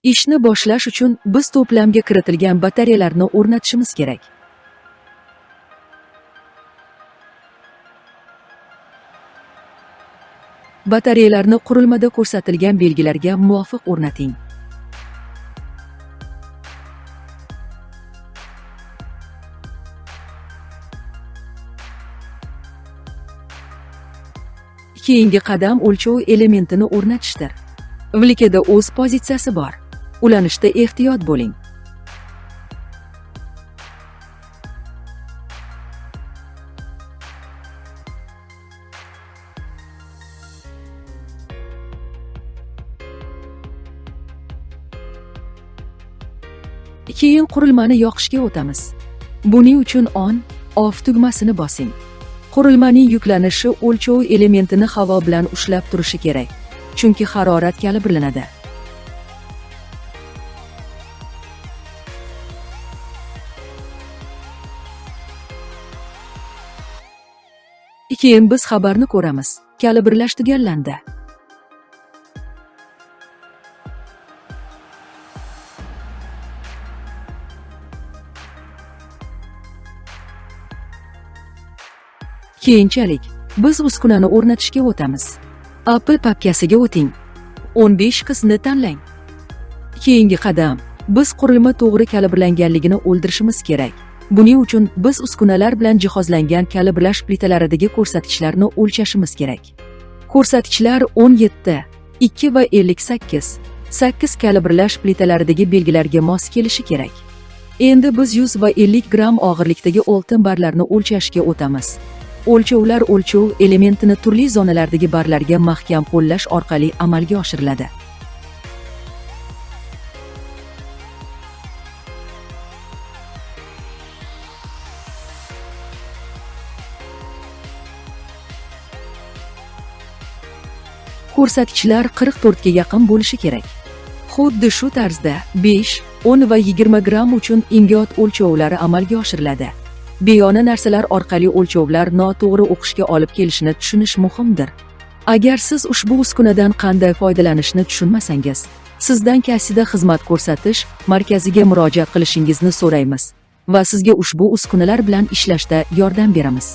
Ishni boshlash uchun biz to'plamga kiritilgan batareyalarni o'rnatishimiz kerak. Batareyalarni qurilmada ko'rsatilgan belgilarga muvofiq o'rnating. Keyingi qadam o'lchov elementini o'rnatishdir. Vlikada o'z pozitsiyasi bor. Ulanishda ehtiyot bo'ling. Keyin qurilmani yoqishga o'tamiz. Buning uchun on/off tugmasini bosing. Qurilmaning yuklanishi o'lchov elementini havo bilan ushlab turishi kerak, chunki harorat kalibrlanadi. Keyin biz xabarni ko'ramiz. Kalibrlash tugallandi. Keyinchalik biz uskunani o'rnatishga o'tamiz. Apple papkasiga o'ting. 15 qismni tanlang. Keyingi qadam biz qurilma to'g'ri kalibrlanganligini o'ldirishimiz kerak. Buning uchun biz uskunalar bilan jihozlangan kalibrlash plitalaridagi ko'rsatkichlarni o'lchashimiz kerak. Ko'rsatkichlar 17, 2 va 58, 8 kalibrlash plitalaridagi belgilarga mos kelishi kerak. Endi biz 100 va 50 gram og'irlikdagi oltin barlarni o'lchashga o'tamiz. O'lchovlar o'lchov elementini turli zonalardagi barlarga mahkam qo'llash orqali amalga oshiriladi. Ko'rsatkichlar 44 ga yaqin bo'lishi kerak. Xuddi shu tarzda 5, 10 va 20 gram uchun ingiyot o'lchovlari amalga oshiriladi. Beyona narsalar orqali o'lchovlar noto'g'ri o'qishga olib kelishini tushunish muhimdir. Agar siz ushbu uskunadan qanday foydalanishni tushunmasangiz, sizdan Kasida xizmat ko'rsatish markaziga murojaat qilishingizni so'raymiz va sizga ushbu uskunalar bilan ishlashda yordam beramiz.